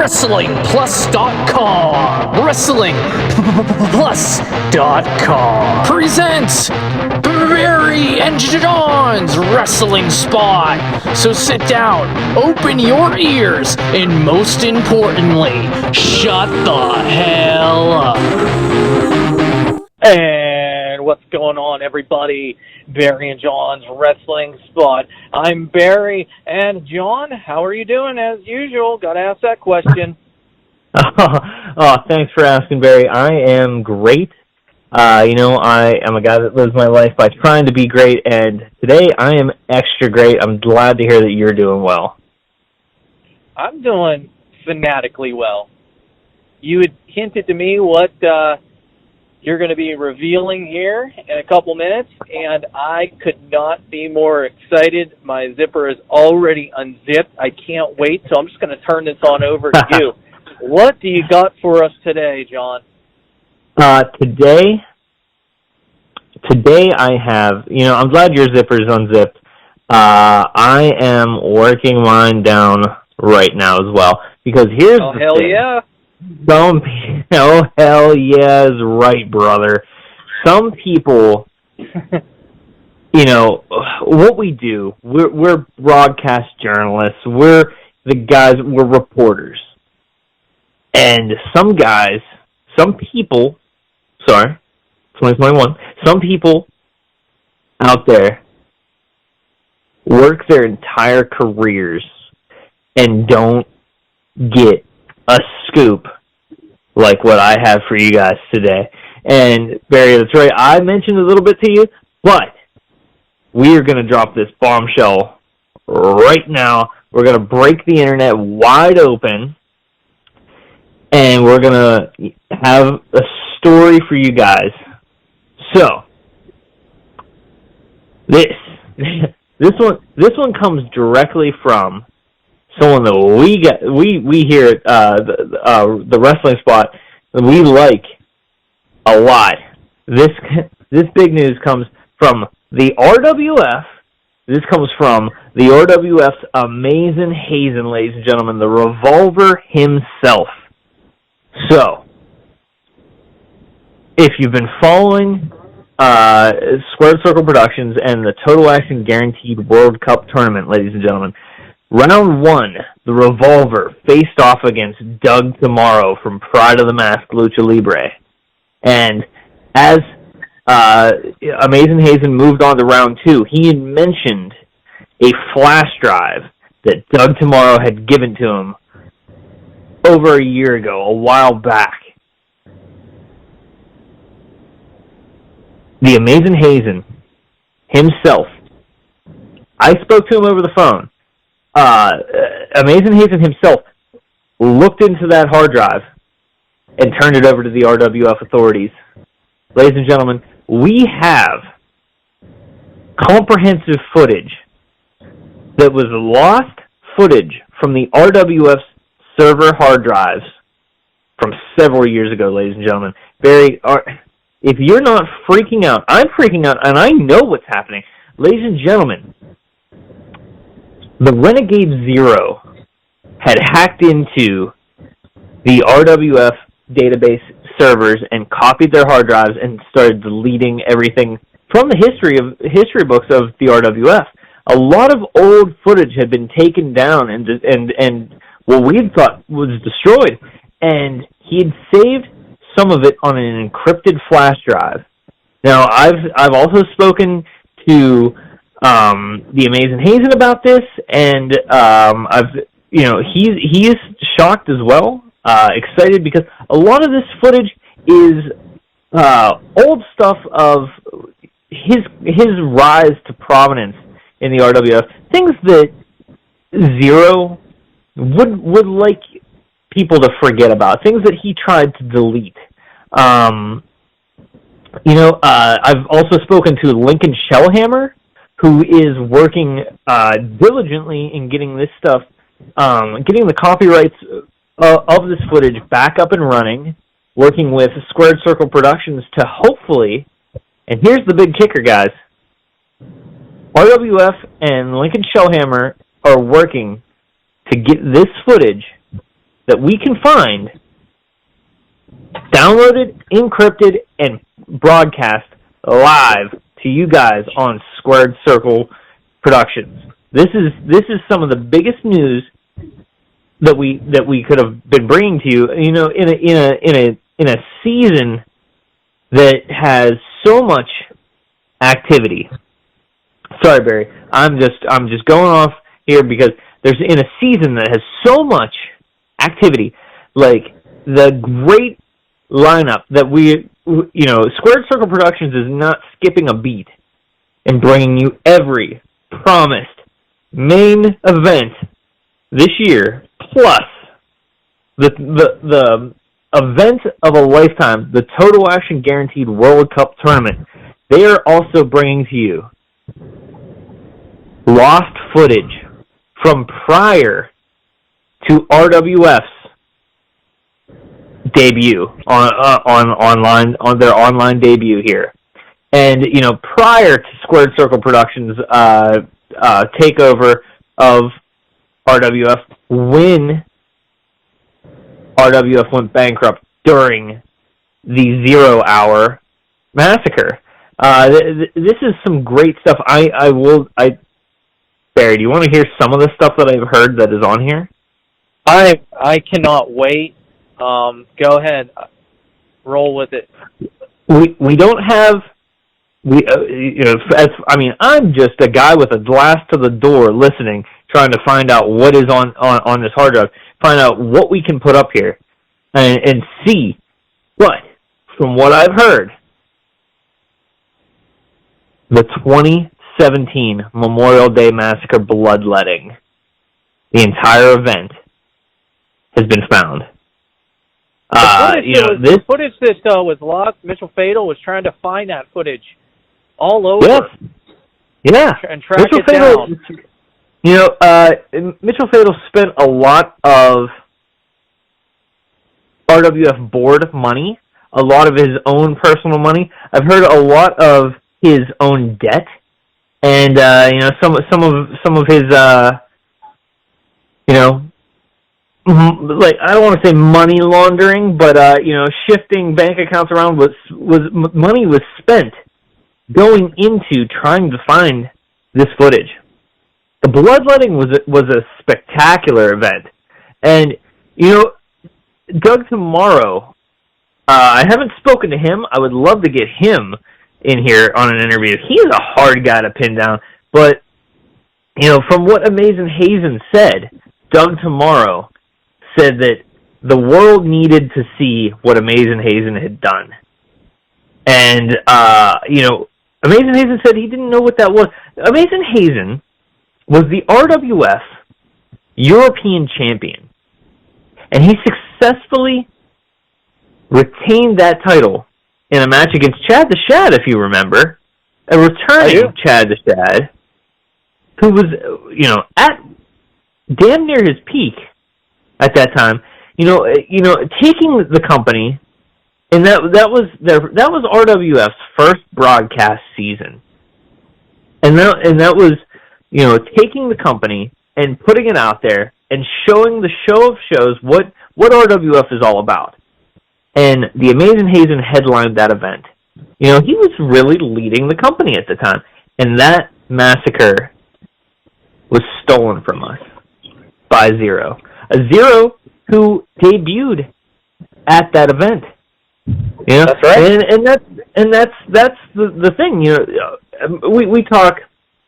WrestlingPlus.com. WrestlingPlus.com presents Barry and John's Wrestling Spot. So sit down, open your ears, and most importantly, shut the hell up. And what's going on, everybody? Barry and John's Wrestling Spot. I'm Barry, and John, how are you doing? As usual, gotta ask that question. Thanks for asking, Barry. I am great. I am a guy that lives my life by trying to be great, and today I am extra great. I'm glad to hear that you're doing well. I'm doing fanatically well. You had hinted to me what you're going to be revealing here in a couple minutes, and I could not be more excited. My zipper is already unzipped. I can't wait, so I'm just going to turn this on over to you. What do you got for us today, John? Today I have, I'm glad your zipper is unzipped. I am working mine down right now as well, because here's the hell thing. Yeah. Oh, hell yeah is right, brother. Some people, what we do, we're broadcast journalists, we're reporters. And some people out there work their entire careers and don't get a scoop like what I have for you guys today. And Barry, that's right, I mentioned a little bit to you, but we are going to drop this bombshell right now. We're going to break the internet wide open, and we're going to have a story for you guys. So, this one comes directly from someone that we here at the Wrestling Spot, we like a lot. This big news comes from the RWF. This comes from the RWF's Amazing Hazen, ladies and gentlemen, the Revolver himself. So, if you've been following Squared Circle Productions and the Total Action Guaranteed World Cup Tournament, ladies and gentlemen, Round 1, the Revolver faced off against Doug Tomorrow from Pride of the Mask Lucha Libre. And as Amazing Hazen moved on to Round 2, he had mentioned a flash drive that Doug Tomorrow had given to him over a year ago, a while back. The Amazing Hazen himself, I spoke to him over the phone. Amazing Hazen himself looked into that hard drive and turned it over to the RWF authorities. Ladies and gentlemen, we have comprehensive footage that was lost footage from the RWF's server hard drives from several years ago, ladies and gentlemen. Barry, if you're not freaking out, I'm freaking out, and I know what's happening. Ladies and gentlemen, the Renegade Zero had hacked into the RWF database servers and copied their hard drives and started deleting everything from the history books of the RWF. A lot of old footage had been taken down and what we had thought was destroyed, and he had saved some of it on an encrypted flash drive. Now, I've also spoken to the Amazing Hazen about this, and he is shocked as well, excited, because a lot of this footage is old stuff of his rise to prominence in the RWF, things that Zero would like people to forget about, things that he tried to delete. I've also spoken to Lincoln Shellhammer, who is working diligently in getting this stuff, getting the copyrights of this footage back up and running, working with Squared Circle Productions to hopefully, and here's the big kicker, guys, RWF and Lincoln Shellhammer are working to get this footage that we can find downloaded, encrypted, and broadcast live to you guys on Squared Circle Productions. This is some of the biggest news that we could have been bringing to you. You know, in a season that has so much activity. Sorry, Barry. I'm just going off here because there's in a season that has so much activity, like the great lineup that Squared Circle Productions is not skipping a beat in bringing you every promised main event this year, plus the event of a lifetime, the Total Action Guaranteed World Cup Tournament. They are also bringing to you lost footage from prior to RWF's debut on their online debut here, and prior to Squared Circle Productions takeover of RWF when RWF went bankrupt during the 0 Hour massacre. This is some great stuff. Barry, do you want to hear some of the stuff that I've heard that is on here? I cannot wait. Go ahead, roll with it. We don't have I'm just a guy with a glass to the door listening, trying to find out what is on this hard drive, find out what we can put up here, and see what, from what I've heard, the 2017 Memorial Day Massacre bloodletting, the entire event, has been found. This footage that was lost, Mitchell Fatal was trying to find that footage all over. Yes. And track it down. Mitchell Fatal spent a lot of RWF board money, a lot of his own personal money. I've heard a lot of his own debt, and some of his like, I don't want to say money laundering, but shifting bank accounts around money was spent going into trying to find this footage. The bloodletting was a spectacular event, and Doug Tomorrow, I haven't spoken to him. I would love to get him in here on an interview. He is a hard guy to pin down, but from what Amazing Hazen said, Doug Tomorrow said that the world needed to see what Amazing Hazen had done. And, Amazing Hazen said he didn't know what that was. Amazing Hazen was the RWF European champion. And he successfully retained that title in a match against Chad the Shad, if you remember. A returning Chad the Shad, who was, at damn near his peak at that time, taking the company, and that was RWF's first broadcast season, and that was taking the company and putting it out there and showing the show of shows what RWF is all about. And the Amazing Hazen headlined that event. He was really leading the company at the time, and that massacre was stolen from us by Zero. A Zero who debuted at that event. That's right. And that's the thing.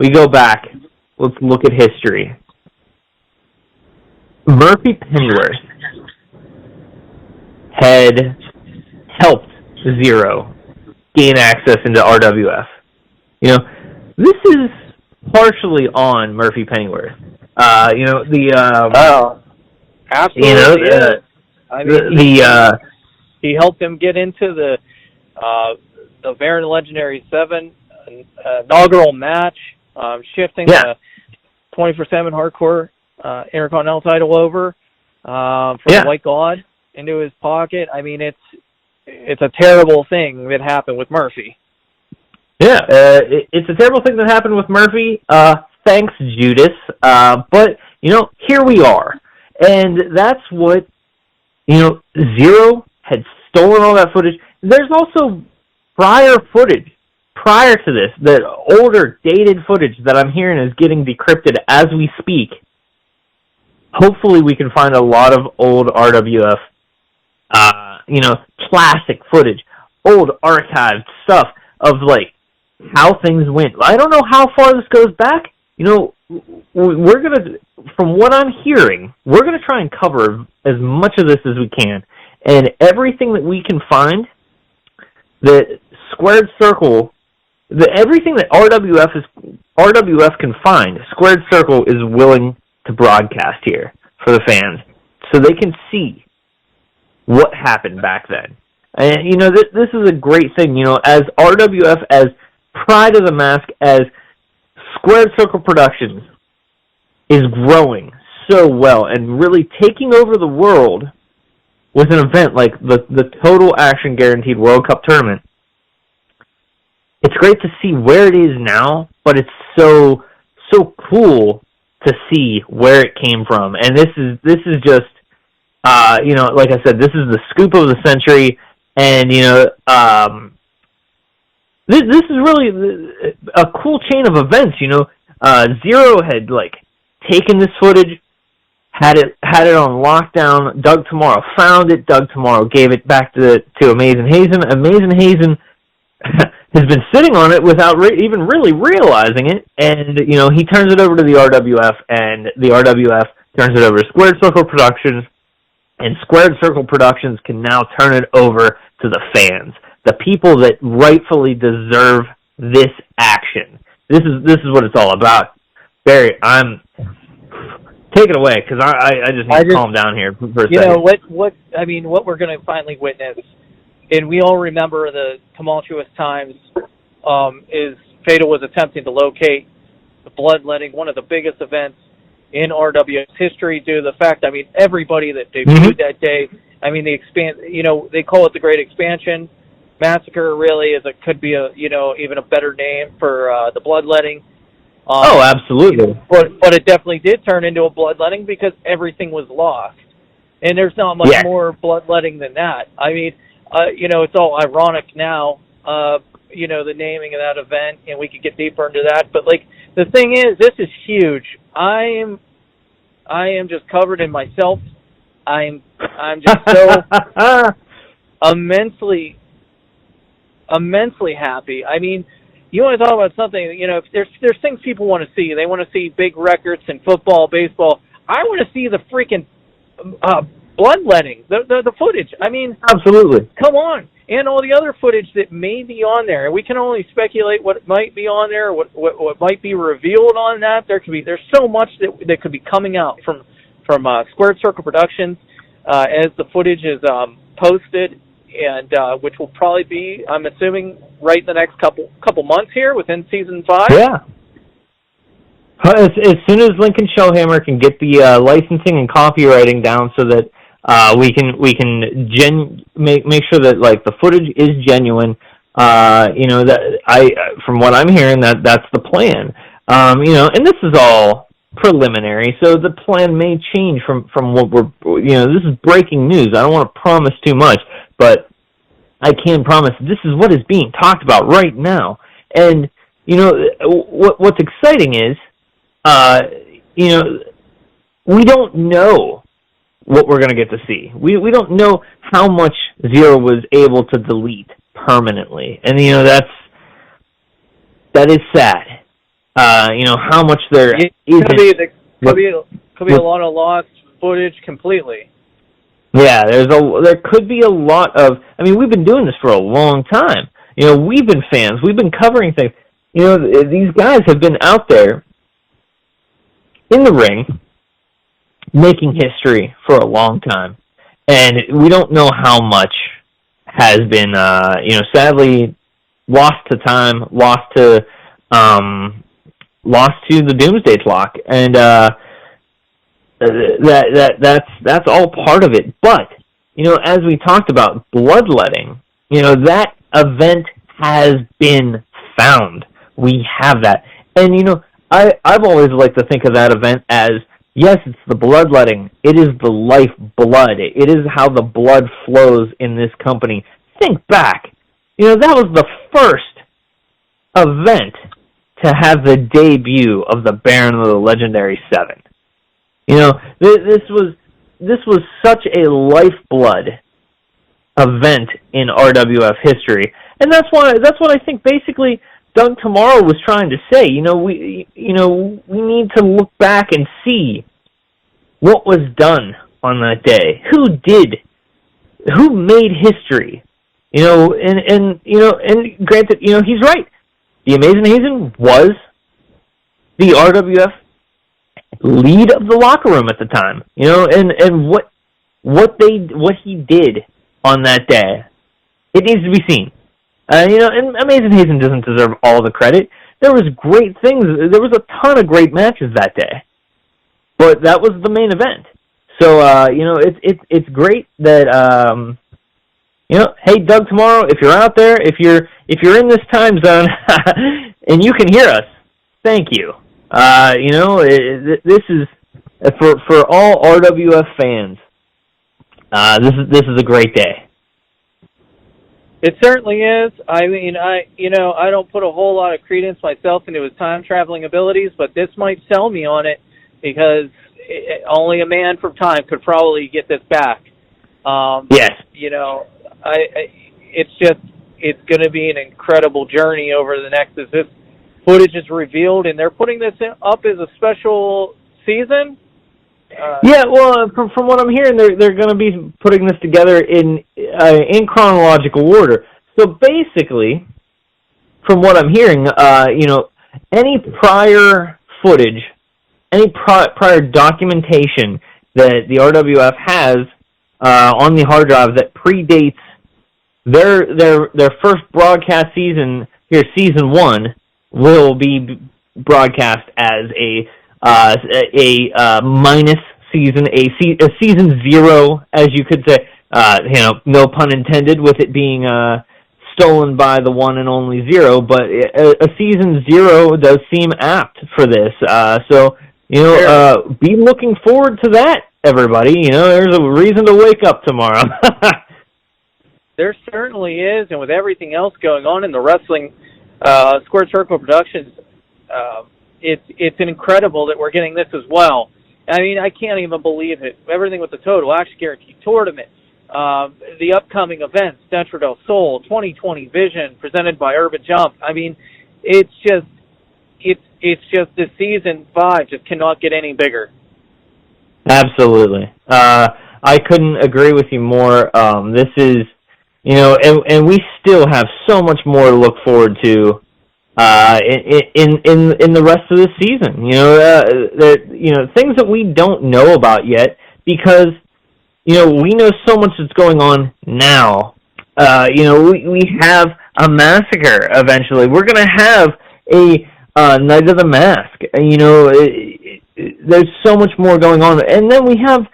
We go back. Let's look at history. Murphy Pennyworth had helped Zero gain access into RWF. This is partially on Murphy Pennyworth. Absolutely. He helped him get into the Baron Legendary 7 inaugural match, shifting the 24/7 Hardcore Intercontinental title over from the White God into his pocket. I mean, it's a terrible thing that happened with Murphy. Yeah, it's a terrible thing that happened with Murphy. Thanks, Judas. But here we are, and that's what Zero had stolen all that footage. There's also prior footage prior to this, the older, dated footage that I'm hearing is getting decrypted as we speak. Hopefully we can find a lot of old RWF, classic footage, old archived stuff of, how things went. I don't know how far this goes back. We're going to, from what I'm hearing, we're going to try and cover as much of this as we can. And everything that we can find, that Squared Circle, everything that RWF can find, Squared Circle is willing to broadcast here for the fans, so they can see what happened back then. And this is a great thing. As RWF, as Pride of the Mask, as Squared Circle Productions is growing so well and really taking over the world with an event like the Total Action Guaranteed World Cup Tournament. It's great to see where it is now, but it's so cool to see where it came from. And this is just, like I said, this is the scoop of the century. And, this is really a cool chain of events. Zero had, taken this footage, had it on lockdown. Doug Tomorrow found it. Doug Tomorrow gave it back to Amazing Hazen. Amazing Hazen has been sitting on it without even really realizing it, and he turns it over to the RWF, and the RWF turns it over to Squared Circle Productions, and Squared Circle Productions can now turn it over to the fans, the people that rightfully deserve this action. This is what it's all about. Barry, take it away, because I just need to calm down here for a second. What we're going to finally witness, and we all remember the tumultuous times, is Fatal was attempting to locate the bloodletting, one of the biggest events in RW's history, due to the fact, everybody that debuted that day, they call it the Great Expansion. Massacre really could be even a better name for the bloodletting. Absolutely. But it definitely did turn into a bloodletting because everything was lost. And there's not much more bloodletting than that. It's all ironic now, the naming of that event, and we could get deeper into that. But, the thing is, this is huge. I am just covered in myself. I'm just so immensely happy. You want to talk about something, if there's things people want to see. They want to see big records in football, baseball. I want to see the freaking bloodletting, the footage. Absolutely. Come on. And all the other footage that may be on there. We can only speculate what might be on there, what might be revealed on that. There's so much that could be coming out from Squared Circle Productions as the footage is posted, and which will probably be, I'm assuming, right in the next couple months here within season 5. Yeah. As soon as Lincoln Shellhammer can get the licensing and copywriting down, so that we can make sure that the footage is genuine. That from what I'm hearing, that's the plan. And this is all preliminary, so the plan may change from what this is breaking news. I don't want to promise too much, but I can promise this is what is being talked about right now. And what's exciting is, we don't know what we're going to get to see. We don't know how much Zero was able to delete permanently, and that is sad. How much there could be a lot of lost footage completely. Yeah, there could be a lot of. We've been doing this for a long time. We've been fans. We've been covering things. These guys have been out there in the ring, making history for a long time, and we don't know how much has been, sadly, lost to time, lost to the Doomsday Clock, and that's all part of it. But as we talked about bloodletting, that event has been found. We have that, and I've always liked to think of that event as Yes, it's the bloodletting. It is the lifeblood. It is how the blood flows in this company. Think back. That was the first event to have the debut of the Baron of the Legendary Seven. This was such a lifeblood event in RWF history, and that's what I think basically Doug Tomorrow was trying to say. We need to look back and see what was done on that day. Who made history? And granted, he's right. The Amazing Hazen was the RWF lead of the locker room at the time. And what he did on that day, it needs to be seen. And Amazing Hazen doesn't deserve all the credit. There was great things. There was a ton of great matches that day, but that was the main event. So it's great that hey, Doug Tomorrow, if you're out there, if you're in this time zone and you can hear us, thank you. This is for all RWF fans. This is a great day. It certainly is. I mean, I don't put a whole lot of credence myself into his time-traveling abilities, but this might sell me on it because only a man from time could probably get this back. Yes. It's going to be an incredible journey over the next, as this footage is revealed, and they're putting this up as a special season. Well, from what I'm hearing, they're going to be putting this together in chronological order. So basically, from what I'm hearing, any prior footage, any prior documentation that the RWF has on the hard drive that predates their first broadcast season here, season 1, will be broadcast as a minus season, a season 0, as you could say. No pun intended, with it being stolen by the one and only 0. But a season 0 does seem apt for this. So be looking forward to that, everybody. There's a reason to wake up tomorrow. There certainly is, and with everything else going on in the wrestling Squared Circle Productions, it's incredible that we're getting this as well. I mean, I can't even believe it. Everything with the Total Action Guarantee Tournament, the upcoming events, Dentro del Sol, 2020 Vision, presented by Urban Jump. I mean, it's just the season 5 just cannot get any bigger. Absolutely. I couldn't agree with you more. This is, and we still have so much more to look forward to in the rest of the season. Things that we don't know about yet, because we know so much that's going on now. We have a massacre eventually. We're going to have a Night of the Mask. There's so much more going on, and then we have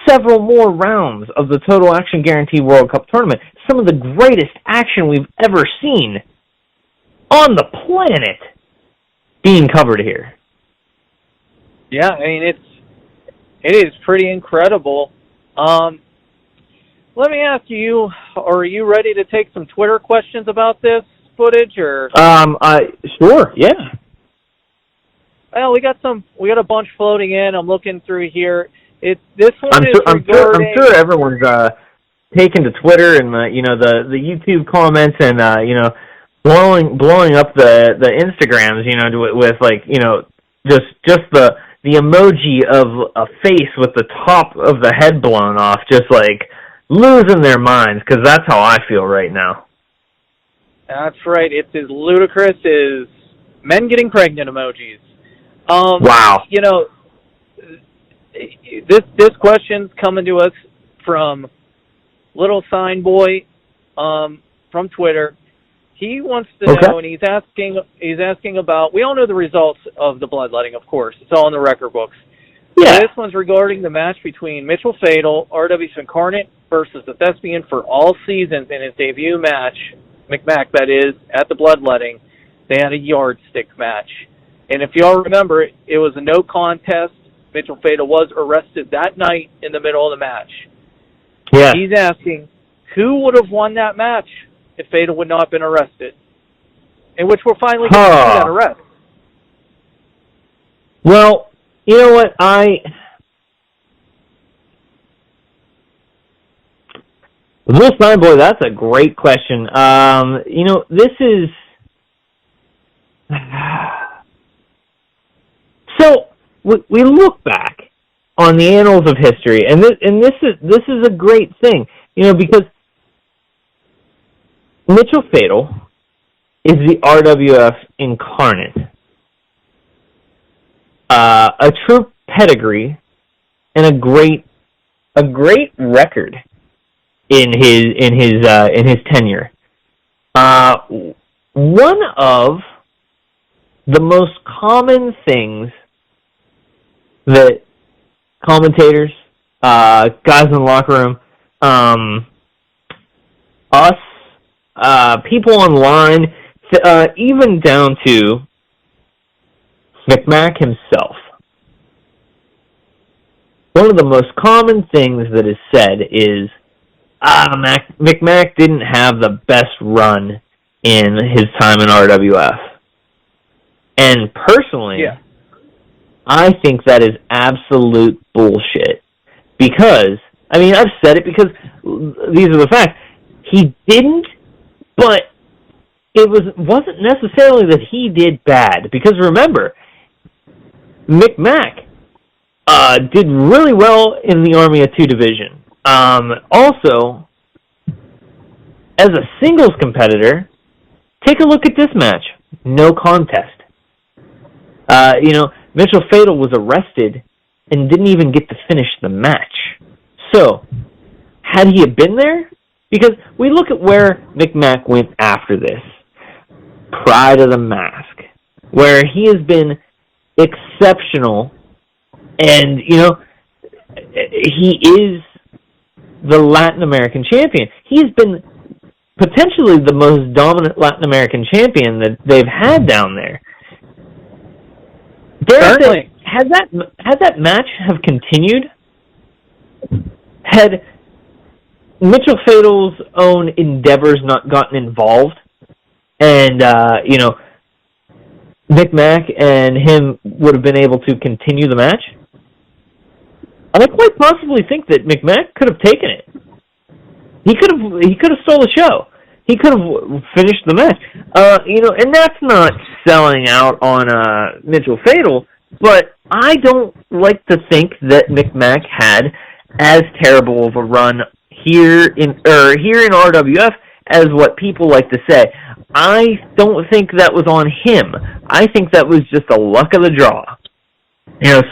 several more rounds of the Total Action Guarantee World Cup Tournament. Some of the greatest action we've ever seen on the planet being covered here. Yeah, I mean, it is pretty incredible. Let me ask you, are you ready to take some Twitter questions about this footage, or? Sure, yeah. Well, we got a bunch floating in. I'm looking through here. This one I'm regarding. I'm sure everyone's taken to Twitter and the YouTube comments and blowing up the Instagrams, with just the emoji of a face with the top of the head blown off, just like losing their minds, because that's how I feel right now. That's right. It's as ludicrous as men getting pregnant emojis. Wow. This question's coming to us from Little Sign Boy from Twitter. He wants to know, and he's asking about. We all know the results of the bloodletting, of course. It's all in the record books. Yeah. This one's regarding the match between Mitchell Fatal, RW's Incarnate, versus the Thespian for all seasons in his debut match, McMack, that is, at the bloodletting. They had a yardstick match. And if you all remember, it was a no contest Mitchell Fatal was arrested that night in the middle of the match. Yeah. He's asking who would have won that match if Fatal would not have been arrested, in which we're finally going to see that arrest. Well, you know what? Will Steinboy, that's a great question. This is... So, we look back on the annals of history, and this is a great thing, because Mitchell Fatal is the RWF incarnate. A true pedigree and a great record in his tenure. One of the most common things that commentators, guys in the locker room, us, people online, even down to McMack himself. One of the most common things that is said is, McMack didn't have the best run in his time in RWF. And personally, I think that is absolute bullshit. Because, I've said it because these are the facts. He didn't, but it wasn't necessarily that he did bad. Because remember, McMack did really well in the Army of Two division. Also, as a singles competitor, take a look at this match. No contest. Mitchell Fatal was arrested and didn't even get to finish the match. So, had he been there? Because we look at where McMack went after this. Pride of the Mask, where he has been exceptional, and, he is the Latin American champion. He's been potentially the most dominant Latin American champion that they've had down there. Certainly. Had that match have continued, had Mitchell Fatal's own endeavors not gotten involved, and, McMack and him would have been able to continue the match, I quite possibly think that McMack could have taken it. He could have stole the show. He could have finished the match. And that's not selling out on Mitchell Fatal, but I don't like to think that McMack had as terrible of a run here in RWF as what people like to say. I don't think that was on him. I think that was just a luck of the draw.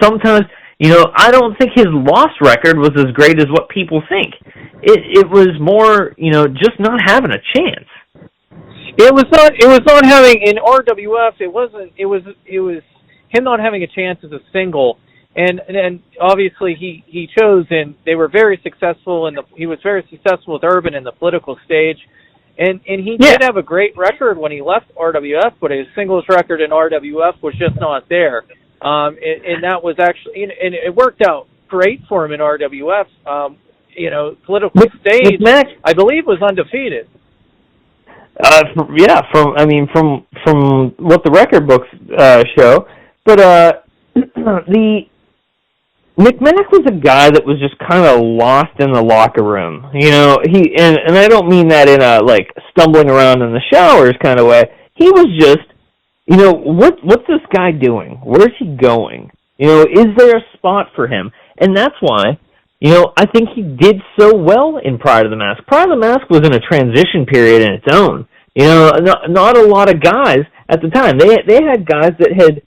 Sometimes, I don't think his loss record was as great as what people think. It was more, just not having a chance. It was not having in RWF. It was him not having a chance as a single, and obviously he chose, and they were very successful, he was very successful with Urban in the political stage, and he did have a great record when he left RWF, but his singles record in RWF was just not there. And that was actually, and it worked out great for him in RWF. Political stage, I believe, was undefeated. From what the record books show, but the McMack was a guy that was just kind of lost in the locker room. And I don't mean that in a stumbling around in the showers kind of way. He was just, what's this guy doing? Where's he going? Is there a spot for him? And that's why, I think he did so well in Pride of the Mask. Pride of the Mask was in a transition period in its own. Not a lot of guys at the time. They had guys that had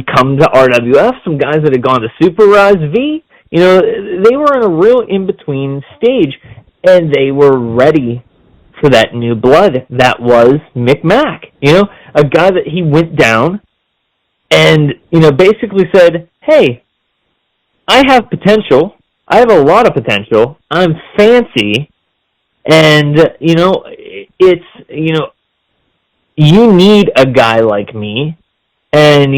come to RWF, some guys that had gone to Super Rise V. They were in a real in-between stage, and they were ready for that new blood that was McMack. A guy that he went down and, basically said, hey, I have potential. I have a lot of potential. I'm fancy. And, you need a guy like me. And,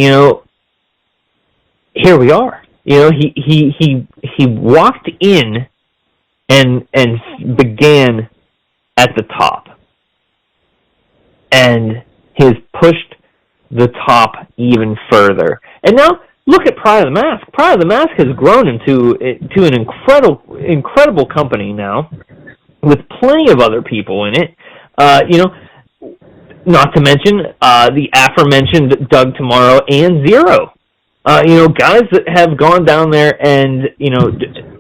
here we are. He walked in and began at the top, and has pushed the top even further. And now look at Pride of the Mask. Pride of the Mask has grown into an incredible company now, with plenty of other people in it. Not to mention the aforementioned Doug Tomorrow and Zero. Guys that have gone down there, and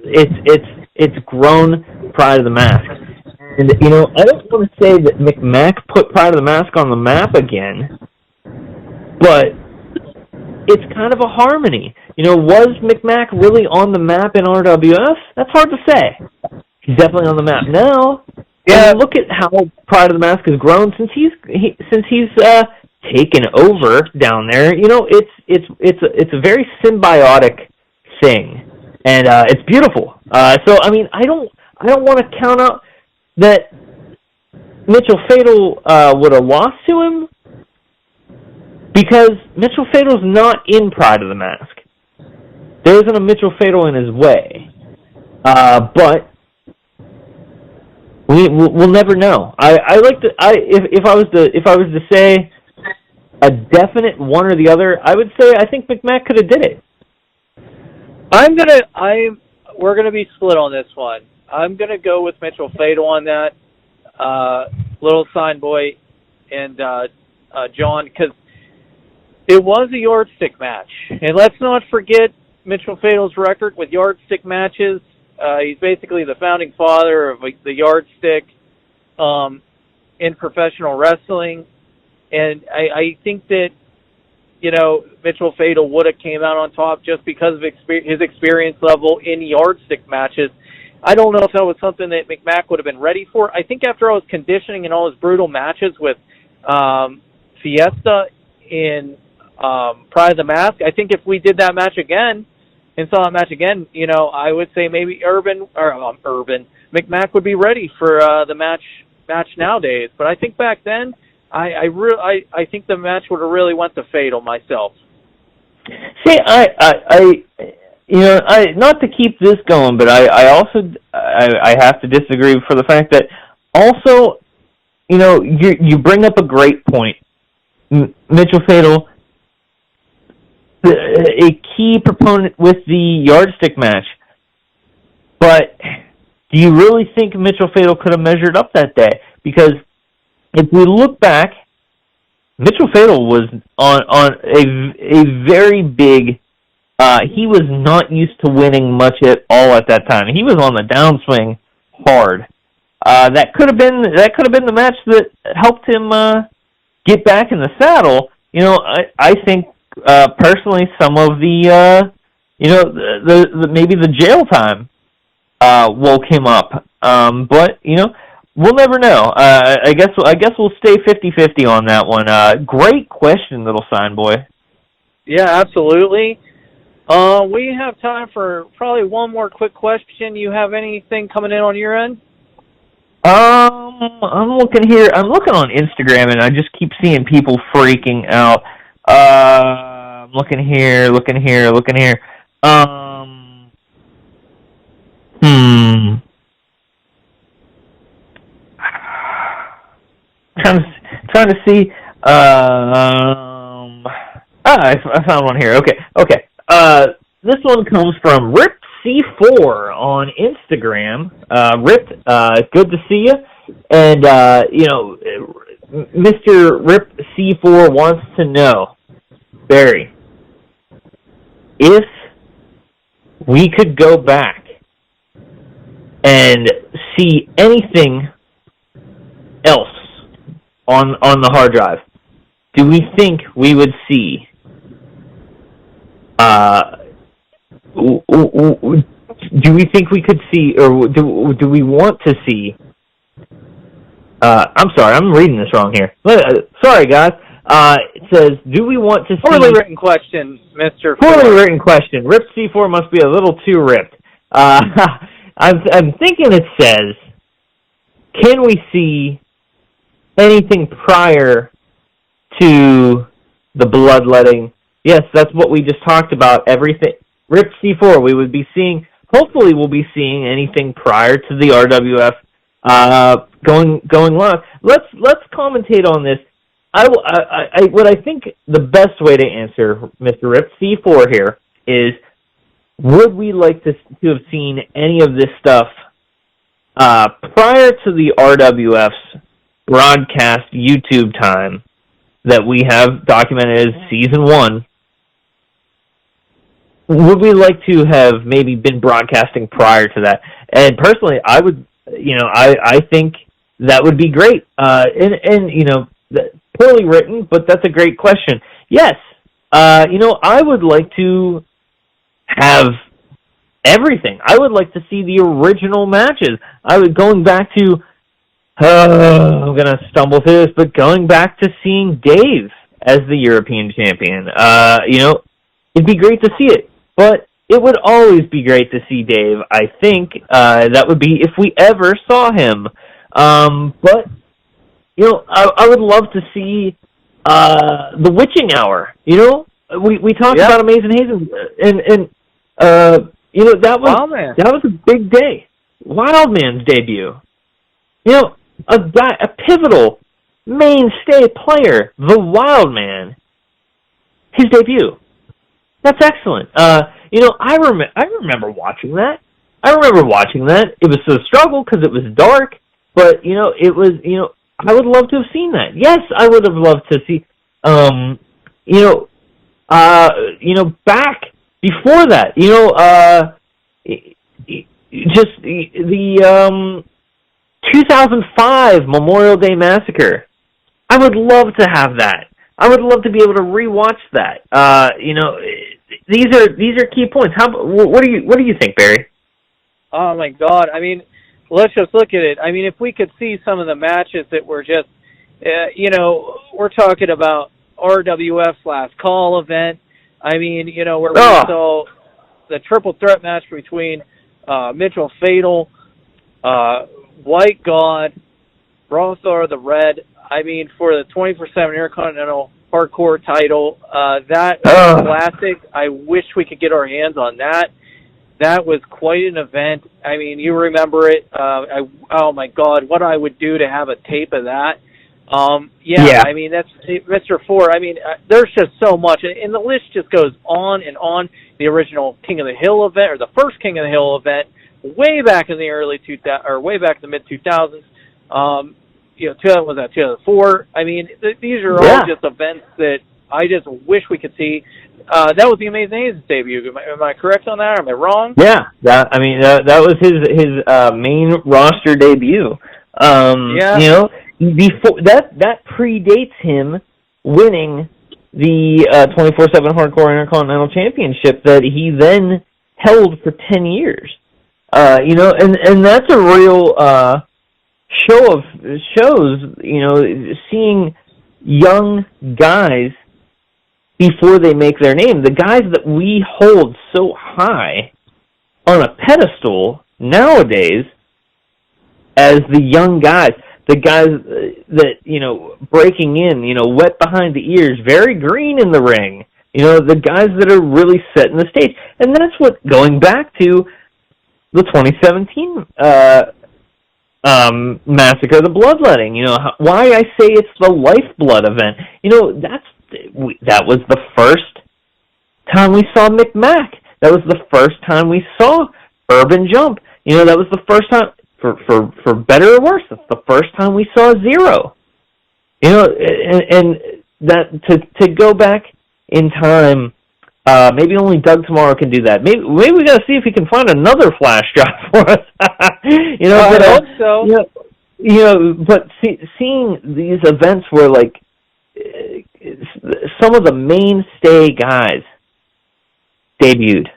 it's grown Pride of the Mask. And I don't want to say that McMack put Pride of the Mask on the map again, but it's kind of a harmony. Was McMack really on the map in RWF? That's hard to say. He's definitely on the map now. Yeah, look at how Pride of the Mask has grown since he's taken over down there. It's a very symbiotic thing, and it's beautiful. So I mean, I don't want to count out that Mitchell Fatal would have lost to him, because Mitchell Fatal's not in Pride of the Mask. There isn't a Mitchell Fatal in his way, but we'll never know. If I was to say a definite one or the other, I would say I think McMack could have did it. We're gonna be split on this one. I'm gonna go with Mitchell Fatal on that. Little Sign Boy and John, because it was a yardstick match, and let's not forget Mitchell Fatal's record with yardstick matches. He's basically the founding father of the yardstick in professional wrestling, and I think that Mitchell Fatal would have came out on top just because of his experience level in yardstick matches. I don't know if that was something that McMack would have been ready for. I think after all his conditioning and all his brutal matches with Fiesta in Pride of the Mask, I think if we did that match again and saw that match again, I would say maybe McMack would be ready for the match nowadays. But I think back then, I think the match would have really went to Fatal myself. See, not to keep this going, but I also have to disagree for the fact that also, you bring up a great point. Mitchell Fatal, a key proponent with the yardstick match, but do you really think Mitchell Fatal could have measured up that day? Because if we look back, Mitchell Fatal was on a very big. He was not used to winning much at all at that time. He was on the downswing hard. That could have been the match that helped him get back in the saddle. I think personally some of the maybe the jail time woke him up. But we'll never know. I guess we'll stay 50-50 on that one. Great question, Little Sign Boy. Yeah, absolutely. We have time for probably one more quick question. You have anything coming in on your end? I'm looking here. I'm looking on Instagram, and I just keep seeing people freaking out. I'm looking here. Trying to see. I found one here. Okay. This one comes from RipC4 on Instagram. Rip, good to see you. And Mr. RipC4 wants to know, Barry, if we could go back and see anything else on the hard drive, do we think we would see do we think we could see, or do we want to see I'm sorry, I'm reading this wrong here. Sorry, guys. It says, do we want to see... Poorly written question, Mr. Poorly written question. Rip C4 must be a little too ripped. I'm thinking it says, can we see anything prior to the bloodletting Yes, that's what we just talked about. Everything. Rip C4, we would be seeing, hopefully we'll be seeing anything prior to the RWF going live. Let's commentate on this. What I think the best way to answer Mr. Rip C4 here is, would we like to have seen any of this stuff prior to the RWF's broadcast YouTube time that we have documented as Season 1? Would we like to have maybe been broadcasting prior to that? And personally, I would, I think that would be great. Poorly written, but that's a great question. Yes, I would like to have everything. I would like to see the original matches. Going back to, I'm going to stumble through this, but going back to seeing Dave as the European champion, it'd be great to see it. But it would always be great to see Dave. I think that would be if we ever saw him. But I would love to see the Witching Hour. We talked about Amazing Hazen, and that was a big day. Wildman's debut. A pivotal mainstay player, the Wildman. His debut. That's excellent. I remember watching that. It was a struggle because it was dark, but it was I would love to have seen that. Yes, I would have loved to see. Back before that, just the 2005 Memorial Day Massacre. I would love to have that. I would love to be able to rewatch that. These are key points. What do you think, Barry? Oh my God! I mean, let's just look at it. I mean, if we could see some of the matches that were just, we're talking about RWF's last call event. I mean, where we saw the triple threat match between Mitchell Fatal, White God, Brothar the Red. I mean, for the 24/7 Intercontinental Hardcore title, that was classic. I wish we could get our hands on that. That was quite an event. I mean, you remember it. Oh my God, what I would do to have a tape of that. I mean, that's Mr. Four. I mean, there's just so much, and the list just goes on and on. The original King of the Hill event, or the first King of the Hill event, way back in the early 2000s, or way back in the mid 2000s. 2004. I mean, these are all just events that I just wish we could see. That was the Amazing Hazen's debut. Am I correct on that? Or am I wrong? Yeah, that was his main roster debut. Before that predates him winning the 24/7 Hardcore Intercontinental Championship that he then held for 10 years. And that's a real shows, seeing young guys before they make their name. The guys that we hold so high on a pedestal nowadays as the young guys, the guys that, breaking in, wet behind the ears, very green in the ring, the guys that are really setting the stage. And that's what, going back to the 2017 Massacre, the Bloodletting, why I say it's the Lifeblood event. That was the first time we saw McMack. That was the first time we saw Urban Jump. That was the first time, for better or worse, that's the first time we saw Zero. And that to go back in time, maybe only Doug tomorrow can do that. Maybe we got to see if he can find another flash drive for us. I hope so. But seeing these events where some of the mainstay guys debuted,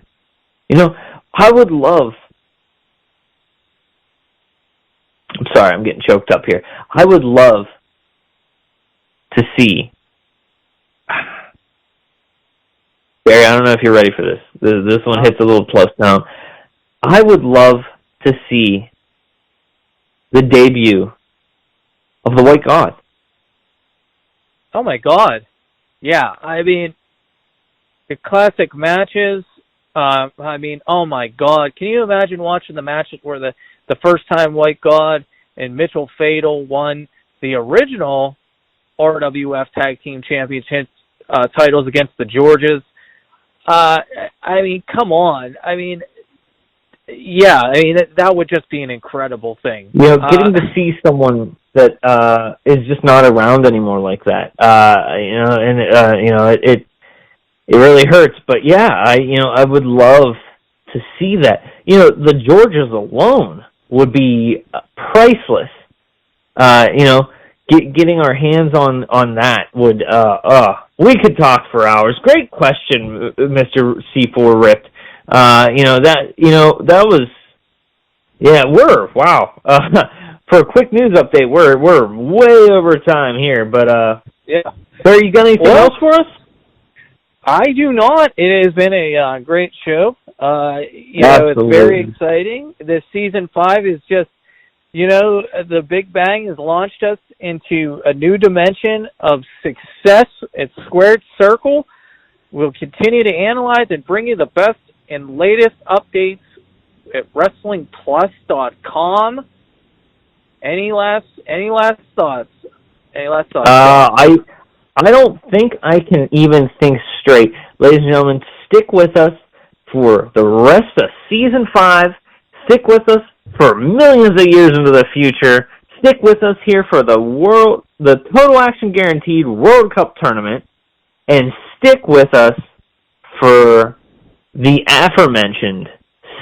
I would love. I'm sorry, I'm getting choked up here. I would love to see. Barry, I don't know if you're ready for this. This one hits a little close down. I would love to see the debut of the White God. Oh my God. Yeah, I mean, classic matches. I mean, oh my God. Can you imagine watching the matches where the first time White God and Mitchell Fatal won the original RWF Tag Team Championship titles against the Georges? I mean, come on. I mean, yeah, I mean, that would just be an incredible thing. You know, getting to see someone that is just not around anymore like that, you know, and you know, it really hurts. But yeah, I would love to see that. You know, the Georges alone would be priceless. You know, getting our hands on that would. We could talk for hours. Great question, Mr. C4 Ripped. That was, yeah, wow. For a quick news update, we're way over time here, but, yeah. So are you got anything else for us? I do not. It has been a great show. It's very exciting. This season 5 is just, the Big Bang has launched us into a new dimension of success at Squared Circle. We'll continue to analyze and bring you the best and latest updates at WrestlingPlus.com. Any last thoughts? I don't think I can even think straight. Ladies and gentlemen, stick with us for the rest of Season 5. Stick with us for millions of years into the future. Stick with us here for the Total Action Guaranteed World Cup Tournament. And stick with us for the aforementioned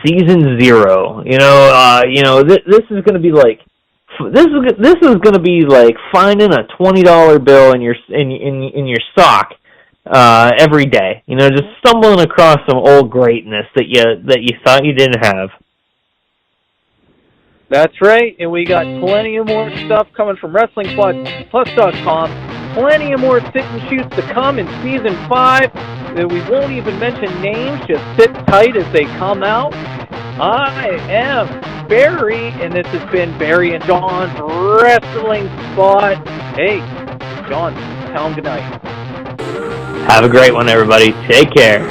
Season 0. This is going to be like finding a $20 bill in your sock every day. Just stumbling across some old greatness that you thought you didn't have. That's right, and we got plenty of more stuff coming from WrestlingPlus.com. Plenty of more sit and shoots to come in Season 5 that we won't even mention names. Just sit tight as they come out. I am Barry, and this has been Barry and John's Wrestling Spot. Hey, John, tell them good night. Have a great one, everybody. Take care.